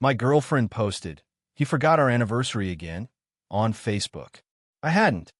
My girlfriend posted, "He forgot our anniversary again," on Facebook. I hadn't.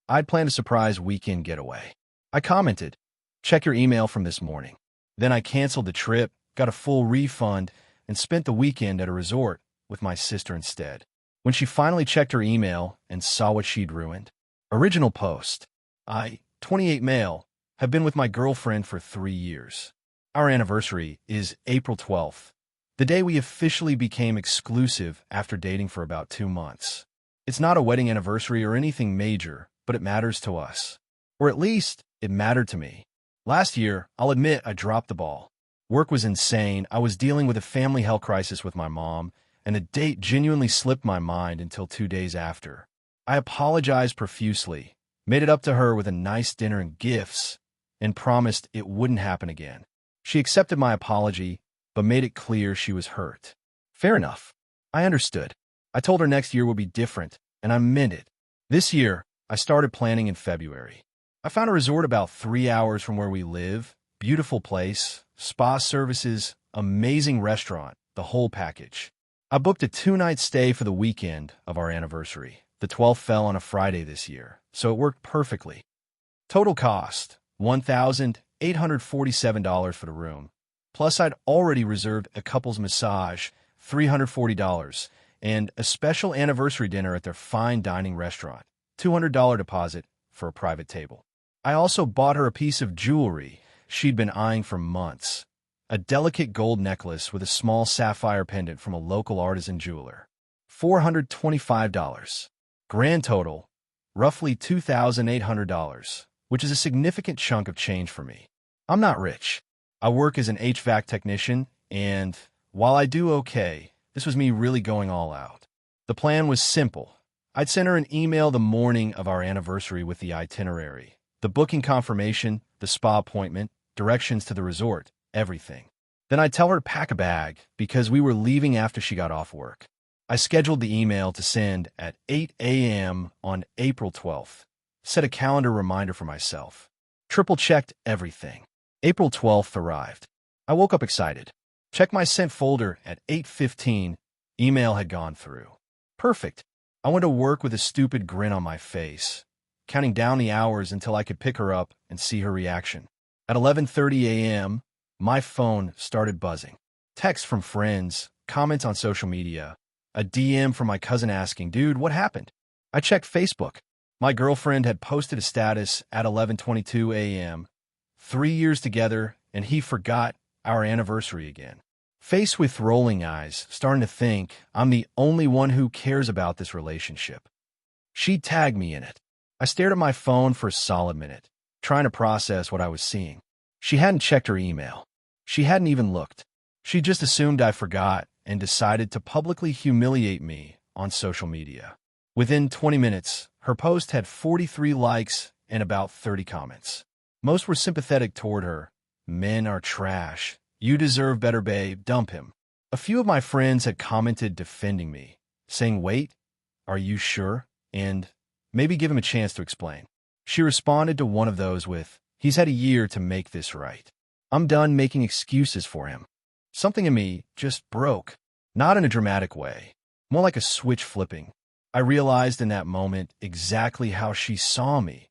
I'd planned a surprise weekend getaway. I commented, "Check your email from this morning." Then I canceled the trip, got a full refund, and spent the weekend at a resort with my sister instead. When she finally checked her email and saw what she'd ruined. Original post. I, 28 male, have been with my girlfriend for 3 years. Our anniversary is April 12th, the day we officially became exclusive after dating for about 2 months. It's not a wedding anniversary or anything major, but it matters to us. Or at least, it mattered to me. Last year, I'll admit I dropped the ball. Work was insane, I was dealing with a family health crisis with my mom, and the date genuinely slipped my mind until 2 days after. I apologized profusely, made it up to her with a nice dinner and gifts, and promised it wouldn't happen again. She accepted my apology, but made it clear she was hurt. Fair enough. I understood. I told her next year would be different, and I meant it. This year, I started planning in February. I found a resort about 3 hours from where we live, beautiful place, spa services, amazing restaurant, the whole package. I booked a 2-night stay for the weekend of our anniversary. The 12th fell on a Friday this year, so it worked perfectly. Total cost, $1,847 for the room. Plus, I'd already reserved a couple's massage, $340, and a special anniversary dinner at their fine dining restaurant, $200 deposit for a private table. I also bought her a piece of jewelry she'd been eyeing for months, a delicate gold necklace with a small sapphire pendant from a local artisan jeweler, $425. Grand total, roughly $2,800, which is a significant chunk of change for me. I'm not rich. I work as an HVAC technician, and while I do okay, this was me really going all out. The plan was simple. I'd send her an email the morning of our anniversary with the itinerary, the booking confirmation, the spa appointment, directions to the resort, everything. Then I'd tell her to pack a bag because we were leaving after she got off work. I scheduled the email to send at 8 a.m. on April 12th. Set a calendar reminder for myself. Triple-checked everything. April 12th arrived. I woke up excited. Checked my sent folder at 8:15. Email had gone through. Perfect. I went to work with a stupid grin on my face, counting down the hours until I could pick her up and see her reaction. At 11:30 a.m., my phone started buzzing. Texts from friends, comments on social media, a DM from my cousin asking, "Dude, what happened?" I checked Facebook. My girlfriend had posted a status at 11:22 a.m. 3 years together, and he forgot our anniversary again. Faced with rolling eyes, starting to think I'm the only one who cares about this relationship. She tagged me in it. I stared at my phone for a solid minute, trying to process what I was seeing. She hadn't checked her email. She hadn't even looked. She just assumed I forgot and decided to publicly humiliate me on social media. Within 20 minutes, her post had 43 likes and about 30 comments. Most were sympathetic toward her. "Men are trash. You deserve better, babe. Dump him." A few of my friends had commented defending me, saying, "Wait, are you sure?" and "Maybe give him a chance to explain." She responded to one of those with, "He's had a year to make this right. I'm done making excuses for him." Something in me just broke. Not in a dramatic way, more like a switch flipping. I realized in that moment exactly how she saw me.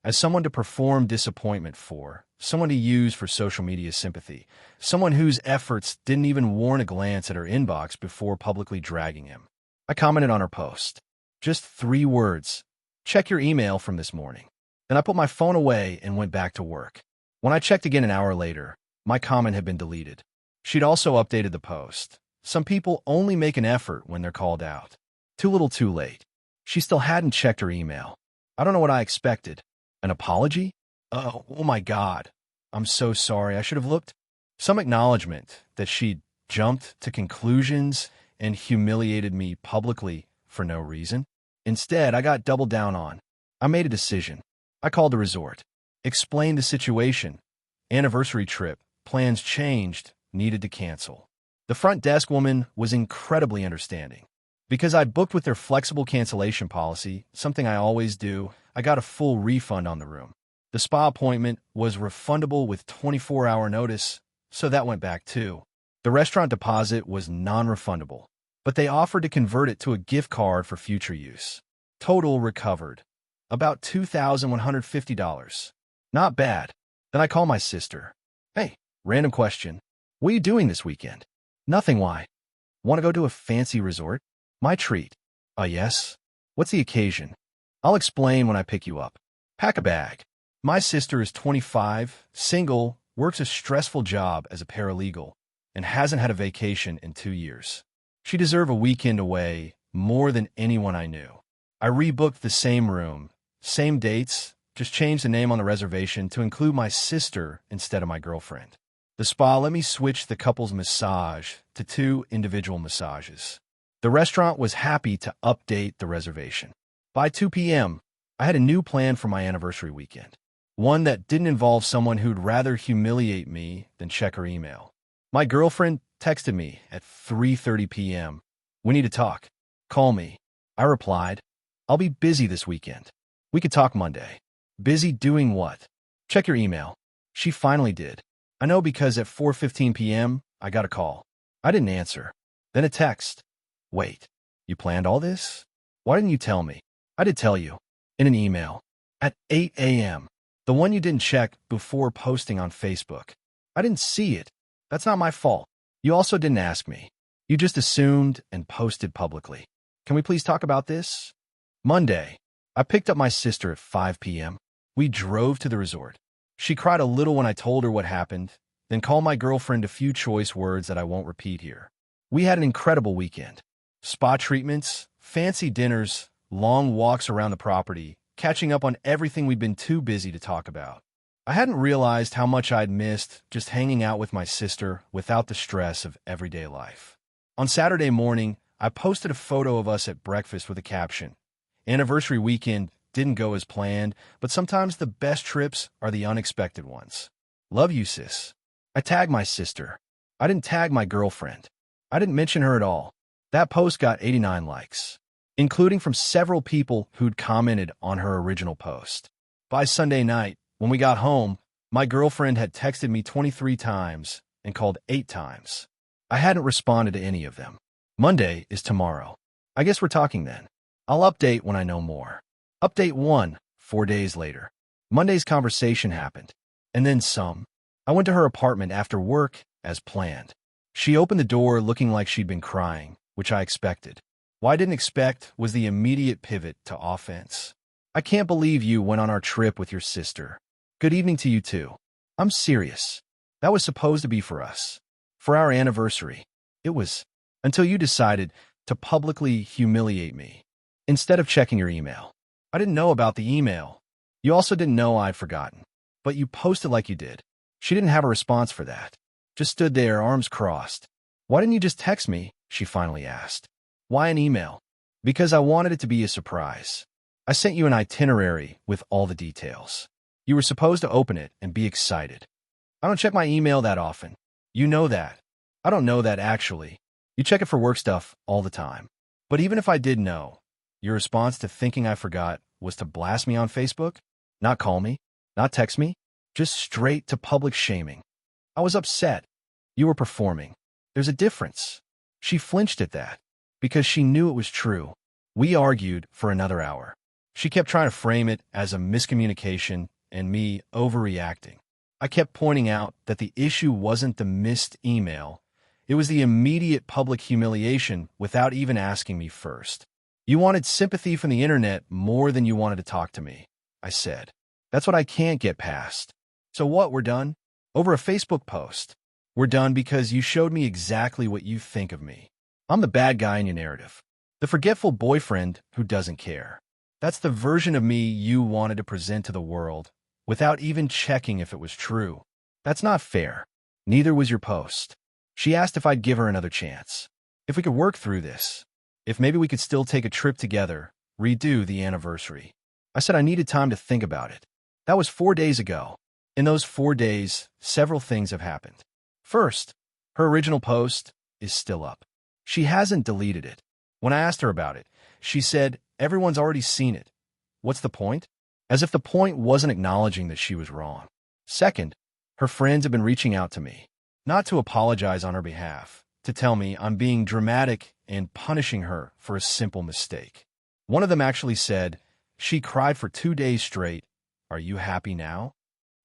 As someone to perform disappointment for, someone to use for social media sympathy, someone whose efforts didn't even warrant a glance at her inbox before publicly dragging him. I commented on her post. Just 3 words. "Check your email from this morning." Then I put my phone away and went back to work. When I checked again an hour later, my comment had been deleted. She'd also updated the post. Some people only make an effort when they're called out. Too little too late. She still hadn't checked her email. I don't know what I expected. An apology? Oh my God. I'm so sorry. I should have looked. Some acknowledgement that she'd jumped to conclusions and humiliated me publicly for no reason. Instead, I got doubled down on. I made a decision. I called the resort. Explained the situation. Anniversary trip. Plans changed. Needed to cancel. The front desk woman was incredibly understanding. Because I booked with their flexible cancellation policy, something I always do, I got a full refund on the room. The spa appointment was refundable with 24-hour notice, so that went back too. The restaurant deposit was non-refundable, but they offered to convert it to a gift card for future use. Total recovered. About $2,150. Not bad. Then I call my sister. Hey, random question. What are you doing this weekend? Nothing, why? Want to go to a fancy resort? My treat. Yes. What's the occasion? I'll explain when I pick you up. Pack a bag. My sister is 25, single, works a stressful job as a paralegal, and hasn't had a vacation in 2 years. She deserves a weekend away more than anyone I knew. I rebooked the same room, same dates, just changed the name on the reservation to include my sister instead of my girlfriend. The spa let me switch the couple's massage to 2 individual massages. The restaurant was happy to update the reservation. By 2 p.m., I had a new plan for my anniversary weekend. One that didn't involve someone who'd rather humiliate me than check her email. My girlfriend texted me at 3:30 p.m. We need to talk. Call me. I replied, I'll be busy this weekend. We could talk Monday. Busy doing what? Check your email. She finally did. I know because at 4:15 p.m., I got a call. I didn't answer. Then a text. Wait, you planned all this? Why didn't you tell me? I did tell you. In an email. At 8 a.m. The one you didn't check before posting on Facebook. I didn't see it. That's not my fault. You also didn't ask me. You just assumed and posted publicly. Can we please talk about this? Monday. I picked up my sister at 5 p.m. We drove to the resort. She cried a little when I told her what happened, then called my girlfriend a few choice words that I won't repeat here. We had an incredible weekend. Spa treatments, fancy dinners, long walks around the property, catching up on everything we'd been too busy to talk about. I hadn't realized how much I'd missed just hanging out with my sister without the stress of everyday life. On Saturday morning, I posted a photo of us at breakfast with a caption. Anniversary weekend didn't go as planned, but sometimes the best trips are the unexpected ones. Love you, sis. I tagged my sister. I didn't tag my girlfriend. I didn't mention her at all. That post got 89 likes, including from several people who'd commented on her original post. By Sunday night, when we got home, my girlfriend had texted me 23 times and called 8 times. I hadn't responded to any of them. Monday is tomorrow. I guess we're talking then. I'll update when I know more. Update 1, 4 days later. Monday's conversation happened, and then some. I went to her apartment after work, as planned. She opened the door looking like she'd been crying, which I expected. What I didn't expect was the immediate pivot to offense. I can't believe you went on our trip with your sister. Good evening to you too. I'm serious. That was supposed to be for us. For our anniversary. It was. Until you decided to publicly humiliate me. Instead of checking your email. I didn't know about the email. You also didn't know I'd forgotten. But you posted like you did. She didn't have a response for that. Just stood there, arms crossed. Why didn't you just text me? She finally asked. Why an email? Because I wanted it to be a surprise. I sent you an itinerary with all the details. You were supposed to open it and be excited. I don't check my email that often. You know that. I don't know that actually. You check it for work stuff all the time. But even if I did know, your response to thinking I forgot was to blast me on Facebook? Not call me? Not text me? Just straight to public shaming. I was upset. You were performing. There's a difference. She flinched at that because she knew it was true. We argued for another hour. She kept trying to frame it as a miscommunication and me overreacting. I kept pointing out that the issue wasn't the missed email. It was the immediate public humiliation without even asking me first. You wanted sympathy from the internet more than you wanted to talk to me, I said. That's what I can't get past. So what, we're done? Over a Facebook post. We're done because you showed me exactly what you think of me. I'm the bad guy in your narrative. The forgetful boyfriend who doesn't care. That's the version of me you wanted to present to the world without even checking if it was true. That's not fair. Neither was your post. She asked if I'd give her another chance. If we could work through this. If maybe we could still take a trip together, redo the anniversary. I said I needed time to think about it. That was 4 days ago. In those 4 days, several things have happened. First, her original post is still up. She hasn't deleted it. When I asked her about it, she said, everyone's already seen it. What's the point? As if the point wasn't acknowledging that she was wrong. Second, her friends have been reaching out to me. not to apologize on her behalf, to tell me I'm being dramatic and punishing her for a simple mistake. One of them actually said, "She cried for 2 days straight. Are you happy now?"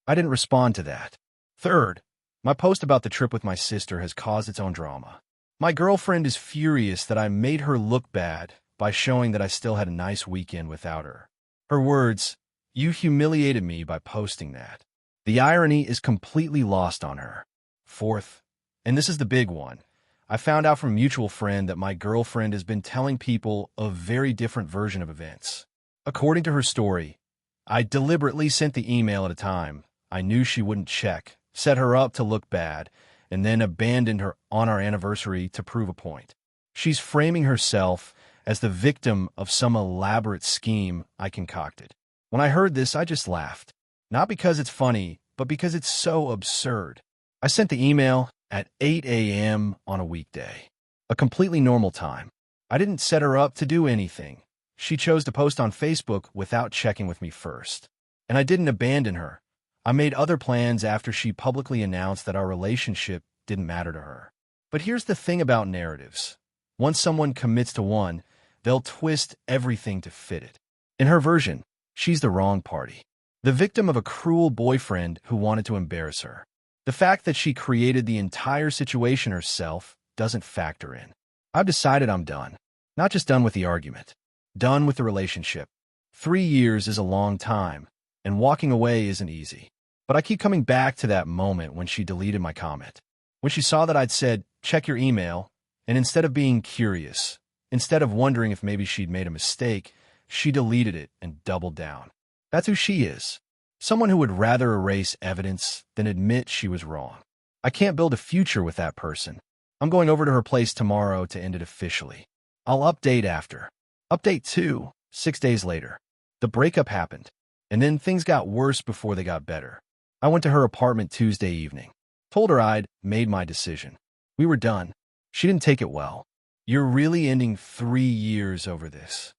I didn't respond to that. Third, my post about the trip with my sister has caused its own drama. My girlfriend is furious that I made her look bad by showing that I still had a nice weekend without her. Her words, "You humiliated me by posting that." The irony is completely lost on her. Fourth, and this is the big one, I found out from a mutual friend that my girlfriend has been telling people a very different version of events. According to her story, I deliberately sent the email at a time I knew she wouldn't check, set her up to look bad, and then abandoned her on our anniversary to prove a point. She's framing herself as the victim of some elaborate scheme I concocted. When I heard this, I just laughed. Not because it's funny, but because it's so absurd. I sent the email at 8 a.m. on a weekday, a completely normal time. I didn't set her up to do anything. She chose to post on Facebook without checking with me first. And I didn't abandon her. I made other plans after she publicly announced that our relationship didn't matter to her. But here's the thing about narratives. Once someone commits to one, they'll twist everything to fit it. In her version, she's the wrong party, the victim of a cruel boyfriend who wanted to embarrass her. The fact that she created the entire situation herself doesn't factor in. I've decided I'm done. Not just done with the argument. Done with the relationship. 3 years is a long time, and walking away isn't easy. But I keep coming back to that moment when she deleted my comment. When she saw that I'd said, "Check your email," and instead of being curious, instead of wondering if maybe she'd made a mistake, she deleted it and doubled down. That's who she is. Someone who would rather erase evidence than admit she was wrong. I can't build a future with that person. I'm going over to her place tomorrow to end it officially. I'll update after. Update 2, 6 days later. The breakup happened, and then things got worse before they got better. I went to her apartment Tuesday evening. Told her I'd made my decision. We were done. She didn't take it well. "You're really ending 3 years over this."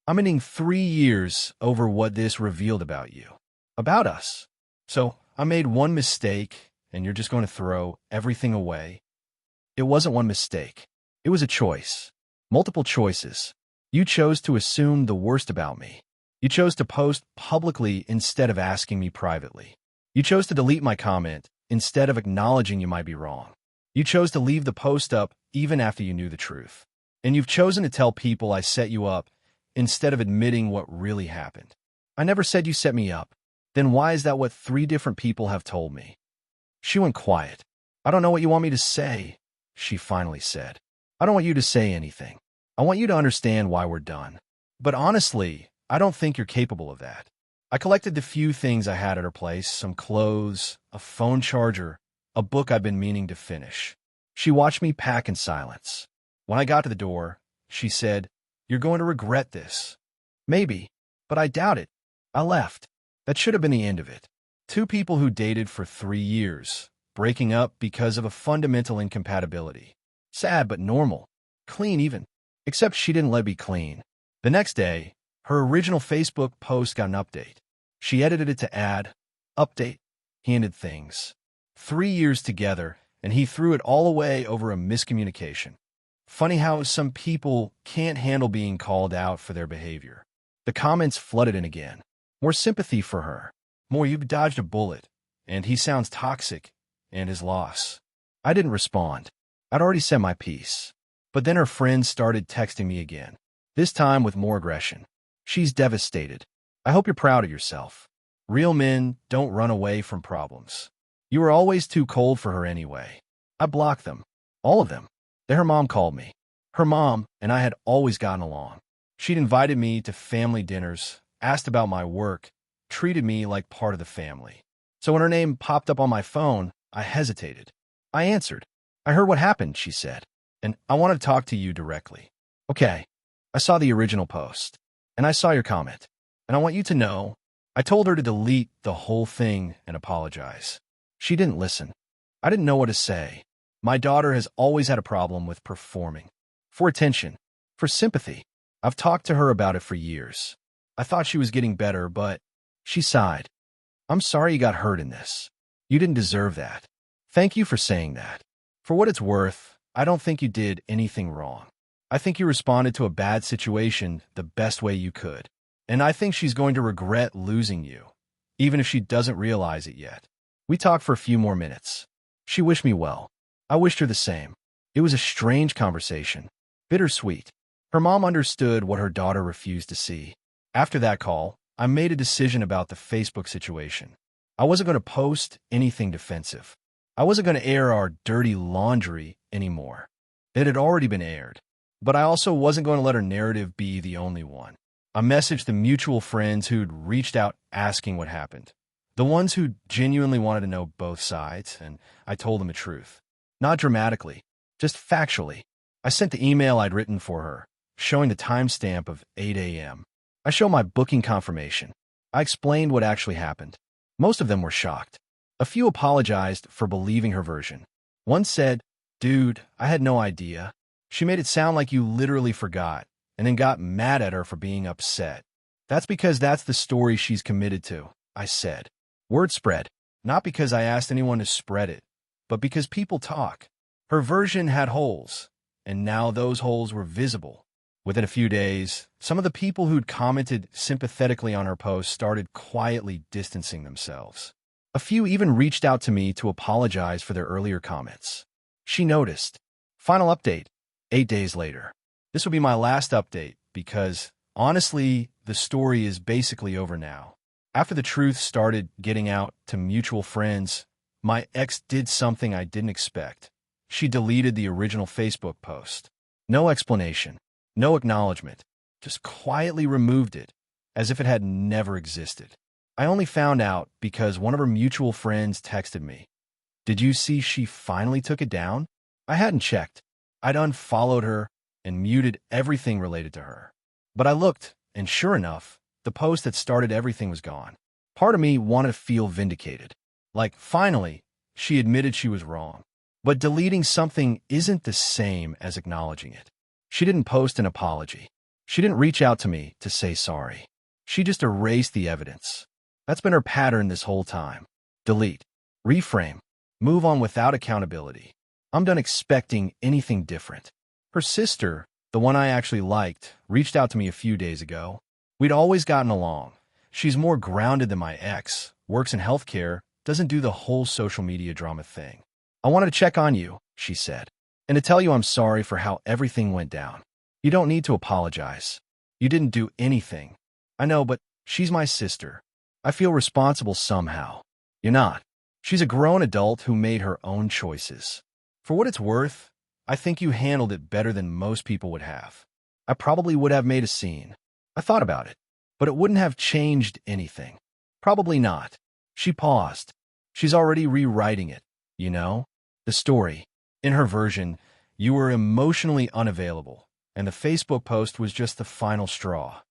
I'm ending 3 years over what this revealed about you. About us. So I made one mistake, and you're just going to throw everything away? It wasn't one mistake. It was a choice. Multiple choices. You chose to assume the worst about me. You chose to post publicly instead of asking me privately. You chose to delete my comment instead of acknowledging you might be wrong. You chose to leave the post up even after you knew the truth. And you've chosen to tell people I set you up instead of admitting what really happened. I never said you set me up. Then why is that what 3 different people have told me? She went quiet. "I don't know what you want me to say," she finally said. "I don't want you to say anything. I want you to understand why we're done. But honestly, I don't think you're capable of that." I collected the few things I had at her place, some clothes, a phone charger, a book I've been meaning to finish. She watched me pack in silence. When I got to the door, she said, "You're going to regret this." Maybe, but I doubt it. I left. That should have been the end of it. 2 people who dated for 3 years, breaking up because of a fundamental incompatibility. Sad but normal. Clean even. Except she didn't let me clean. The next day, her original Facebook post got an update. She edited it to add, "Update. He ended things. 3 years together, and he threw it all away over a miscommunication." Funny how some people can't handle being called out for their behavior. The comments flooded in again. More sympathy for her. More, "You've dodged a bullet," and "He sounds toxic," and his loss. I didn't respond. I'd already said my piece. But then her friends started texting me again, this time with more aggression. "She's devastated. I hope you're proud of yourself. Real men don't run away from problems. You were always too cold for her anyway." I blocked them. All of them. Then her mom called me. Her mom and I had always gotten along. She'd invited me to family dinners, asked about my work, treated me like part of the family. So when her name popped up on my phone, I hesitated. I answered. "I heard what happened," she said, "and I want to talk to you directly." "Okay." I saw the original post, and I saw your comment, and I want you to know, I told her to delete the whole thing and apologize. She didn't listen. I didn't know what to say. My daughter has always had a problem with performing. For attention. For sympathy. I've talked to her about it for years. I thought she was getting better, but she sighed. "I'm sorry you got hurt in this. You didn't deserve that. Thank you for saying that. For what it's worth, I don't think you did anything wrong. I think you responded to a bad situation the best way you could. And I think she's going to regret losing you, even if she doesn't realize it yet. We talked for a few more minutes. She wished me well. I wished her the same. It was a strange conversation. Bittersweet. Her mom understood what her daughter refused to see. After that call, I made a decision about the Facebook situation. I wasn't going to post anything defensive. I wasn't going to air our dirty laundry anymore. It had already been aired. But I also wasn't going to let her narrative be the only one. I messaged the mutual friends who'd reached out asking what happened. The ones who genuinely wanted to know both sides, and I told them the truth. Not dramatically, just factually. I sent the email I'd written for her, showing the timestamp of 8 a.m. I showed my booking confirmation. I explained what actually happened. Most of them were shocked. A few apologized for believing her version. One said, "Dude, I had no idea. She made it sound like you literally forgot, and then got mad at her for being upset." "That's because that's the story she's committed to," I said. Word spread, not because I asked anyone to spread it, but because people talk. Her version had holes, and now those holes were visible. Within a few days, some of the people who'd commented sympathetically on her post started quietly distancing themselves. A few even reached out to me to apologize for their earlier comments. She noticed. Final update, 8 days later. This will be my last update because, honestly, the story is basically over now. After the truth started getting out to mutual friends, my ex did something I didn't expect. She deleted the original Facebook post. No explanation, no acknowledgement, just quietly removed it, as if it had never existed. I only found out because one of her mutual friends texted me. "Did you see she finally took it down?" I hadn't checked. I'd unfollowed her and muted everything related to her. But I looked, and sure enough, the post that started everything was gone. Part of me wanted to feel vindicated. Like, finally, she admitted she was wrong. But deleting something isn't the same as acknowledging it. She didn't post an apology. She didn't reach out to me to say sorry. She just erased the evidence. That's been her pattern this whole time. Delete. Reframe. Move on without accountability. I'm done expecting anything different. Her sister, the one I actually liked, reached out to me a few days ago. We'd always gotten along. She's more grounded than my ex, works in healthcare, doesn't do the whole social media drama thing. "I wanted to check on you," she said, "and to tell you I'm sorry for how everything went down. You don't need to apologize. You didn't do anything. I know, but she's my sister. I feel responsible somehow." "You're not. She's a grown adult who made her own choices. For what it's worth, I think you handled it better than most people would have. I probably would have made a scene. I thought about it, but it wouldn't have changed anything. Probably not." She paused. She's already rewriting it, you know? The story. In her version, you were emotionally unavailable, and the Facebook post was just the final straw.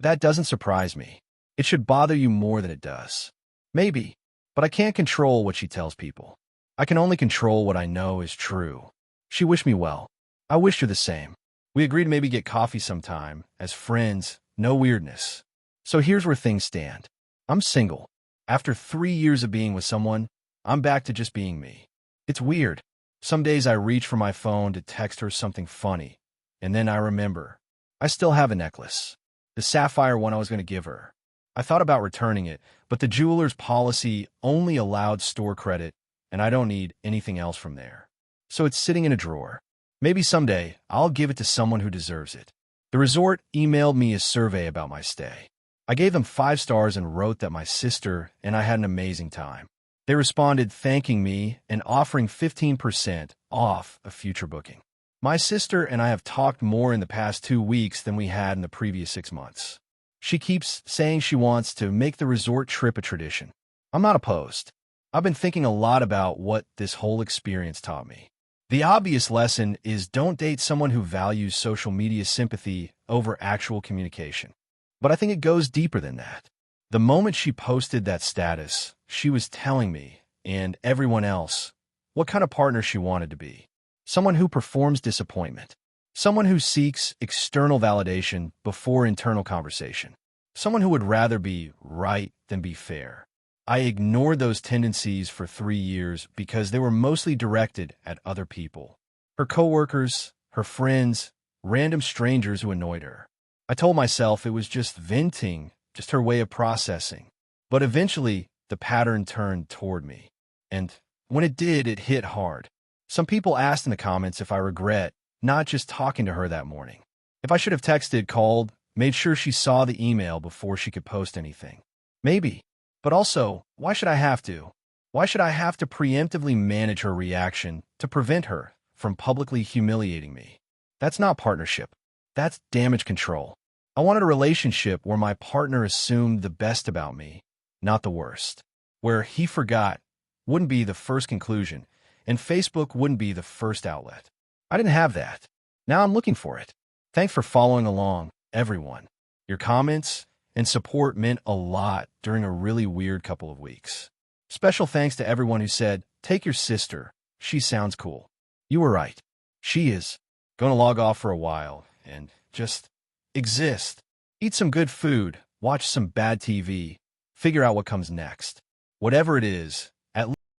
That doesn't surprise me. It should bother you more than it does. Maybe, but I can't control what she tells people. I can only control what I know is true. She wished me well. I wished her the same. We agreed to maybe get coffee sometime, as friends, no weirdness. So here's where things stand. I'm single. After 3 years of being with someone, I'm back to just being me. It's weird. Some days I reach for my phone to text her something funny, and then I remember. I still have a necklace. The sapphire one I was going to give her. I thought about returning it, but the jeweler's policy only allowed store credit, and I don't need anything else from there. So it's sitting in a drawer. Maybe someday I'll give it to someone who deserves it. The resort emailed me a survey about my stay. I gave them 5 stars and wrote that my sister and I had an amazing time. They responded thanking me and offering 15% off a future booking. My sister and I have talked more in the past 2 weeks than we had in the previous 6 months. She keeps saying she wants to make the resort trip a tradition. I'm not opposed. I've been thinking a lot about what this whole experience taught me. The obvious lesson is don't date someone who values social media sympathy over actual communication. But I think it goes deeper than that. The moment she posted that status, she was telling me, and everyone else, what kind of partner she wanted to be. Someone who performs disappointment. Someone who seeks external validation before internal conversation. Someone who would rather be right than be fair. I ignored those tendencies for 3 years because they were mostly directed at other people. Her coworkers, her friends, random strangers who annoyed her. I told myself it was just venting, just her way of processing. But eventually, the pattern turned toward me. And when it did, it hit hard. Some people asked in the comments if I regret not just talking to her that morning. If I should have texted, called, made sure she saw the email before she could post anything. Maybe. But also, why should I have to? Why should I have to preemptively manage her reaction to prevent her from publicly humiliating me? That's not partnership. That's damage control. I wanted a relationship where my partner assumed the best about me, not the worst. Where he forgot wouldn't be the first conclusion, and Facebook wouldn't be the first outlet. I didn't have that. Now I'm looking for it. Thanks for following along, everyone. Your comments and support meant a lot during a really weird couple of weeks. Special thanks to everyone who said, "Take your sister. She sounds cool." You were right. She is. Gonna log off for a while and just exist. Eat some good food, watch some bad TV, figure out what comes next. Whatever it is, at least